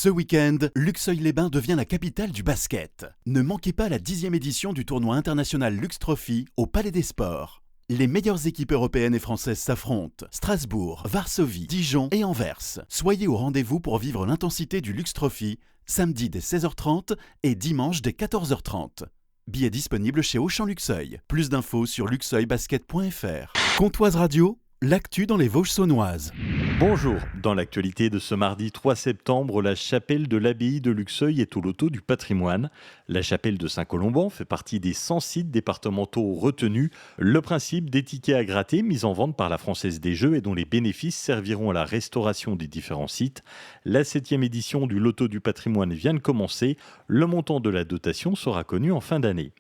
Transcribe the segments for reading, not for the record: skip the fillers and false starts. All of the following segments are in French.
Ce week-end, Luxeuil-les-Bains devient la capitale du basket. Ne manquez pas la 10e édition du tournoi international Lux Trophy au Palais des Sports. Les meilleures équipes européennes et françaises s'affrontent. Strasbourg, Varsovie, Dijon et Anvers. Soyez au rendez-vous pour vivre l'intensité du Lux Trophy, samedi dès 16h30 et dimanche dès 14h30. Billets disponibles chez Auchan Luxeuil. Plus d'infos sur luxeuilbasket.fr. Comtoise Radio, l'actu dans les Vosges saunoises. Bonjour, dans l'actualité de ce mardi 3 septembre, la chapelle de l'abbaye de Luxeuil est au loto du patrimoine. La chapelle de Saint-Colomban fait partie des 100 sites départementaux retenus. Le principe des tickets à gratter mis en vente par la Française des Jeux et dont les bénéfices serviront à la restauration des différents sites. La 7e édition du loto du patrimoine vient de commencer. Le montant de la dotation sera connu en fin d'année.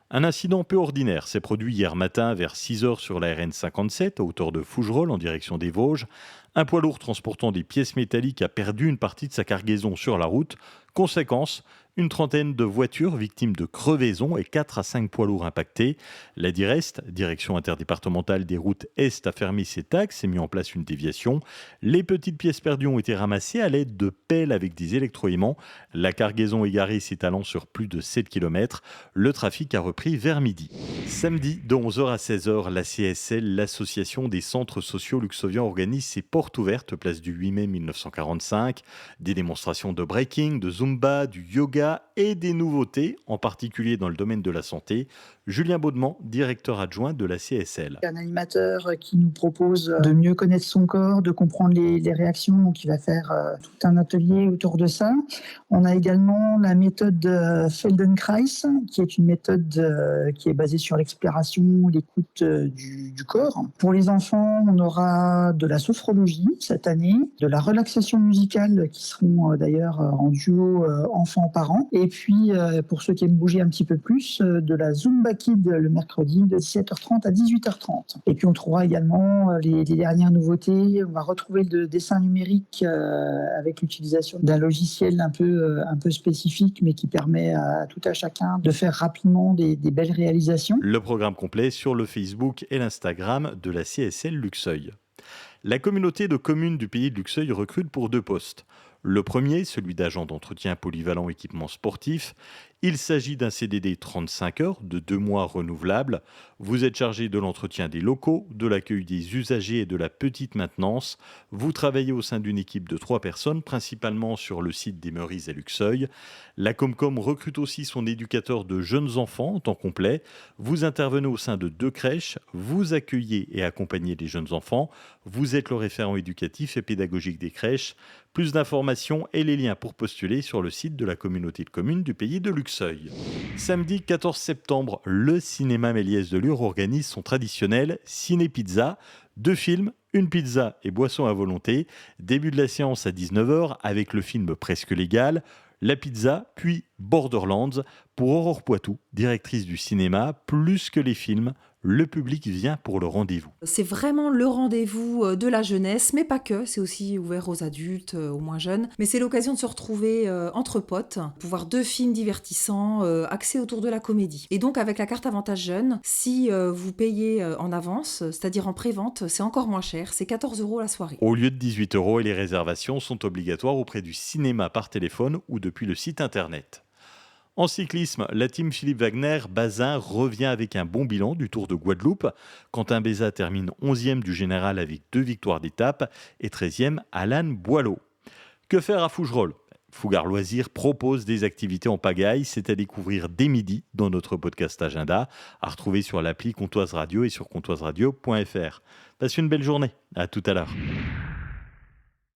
Un incident peu ordinaire s'est produit hier matin vers 6h sur la RN 57 à hauteur de Fougerolles en direction des Vosges. Un poids lourd transportant des pièces métalliques a perdu une partie de sa cargaison sur la route. Conséquence, une trentaine de voitures victimes de crevaisons et 4 à 5 poids lourds impactés. La DIREST, Direction interdépartementale des routes Est, a fermé ses axes et mis en place une déviation. Les petites pièces perdues ont été ramassées à l'aide de pelles avec des électroaimants. La cargaison égarée s'étalant sur plus de 7 km. Le trafic a repris vers midi. Samedi, de 11h à 16h, la CSL, l'association des centres sociaux luxoviens, organise ses portes ouvertes place du 8 mai 1945. Des démonstrations de breaking, de zumba, du yoga et des nouveautés, en particulier dans le domaine de la santé. Julien Baudement, directeur adjoint de la CSL. Un animateur qui nous propose de mieux connaître son corps, de comprendre les réactions, donc il va faire tout un atelier autour de ça. On a également la méthode Feldenkrais, qui est une méthode qui est basée sur l'exploration, l'écoute du corps. Pour les enfants, on aura de la sophrologie cette année, de la relaxation musicale qui seront d'ailleurs en duo enfants-parents. Et puis, pour ceux qui aiment bouger un petit peu plus, de la Zumba Kid le mercredi de 17h30 à 18h30. Et puis, on trouvera également les dernières nouveautés. On va retrouver le dessin numérique avec l'utilisation d'un logiciel un peu spécifique, mais qui permet à tout à chacun de faire rapidement des belles réalisations. Le programme complet sur le Facebook et l'Instagram de la CSL Luxeuil. La communauté de communes du pays de Luxeuil recrute pour 2 postes. Le premier, celui d'agent d'entretien polyvalent équipement sportif. Il s'agit d'un CDD 35 heures de 2 mois renouvelable. Vous êtes chargé de l'entretien des locaux, de l'accueil des usagers et de la petite maintenance. Vous travaillez au sein d'une équipe de 3 personnes, principalement sur le site des Meurises à Luxeuil. La Comcom recrute aussi son éducateur de jeunes enfants en temps complet. Vous intervenez au sein de 2 crèches. Vous accueillez et accompagnez les jeunes enfants. Vous êtes le référent éducatif et pédagogique des crèches. Plus d'informations et les liens pour postuler sur le site de la communauté de communes du pays de Luxeuil. Samedi 14 septembre, le cinéma Méliès de Lure organise son traditionnel Ciné-Pizza. 2 films, une pizza et boisson à volonté. Début de la séance à 19h avec le film Presque légal. La pizza, puis Borderlands. Pour Aurore Poitou, directrice du cinéma, plus que les films, le public vient pour le rendez-vous. C'est vraiment le rendez-vous de la jeunesse, mais pas que, c'est aussi ouvert aux adultes, aux moins jeunes. Mais c'est l'occasion de se retrouver entre potes, pour voir 2 films divertissants, axés autour de la comédie. Et donc avec la carte Avantage Jeune, si vous payez en avance, c'est-à-dire en pré-vente, c'est encore moins cher, c'est 14 € la soirée. Au lieu de 18 € et les réservations sont obligatoires auprès du cinéma par téléphone ou depuis le site internet. En cyclisme, la team Philippe Wagner-Bazin revient avec un bon bilan du Tour de Guadeloupe. Quentin Bézat termine 11e du général avec 2 victoires d'étape et 13e Alan Boileau. Que faire à Fougerolles ? Fougar Loisirs propose des activités en pagaille, c'est à découvrir dès midi dans notre podcast Agenda, à retrouver sur l'appli Comtoise Radio et sur comtoiseradio.fr. Passez une belle journée, à tout à l'heure.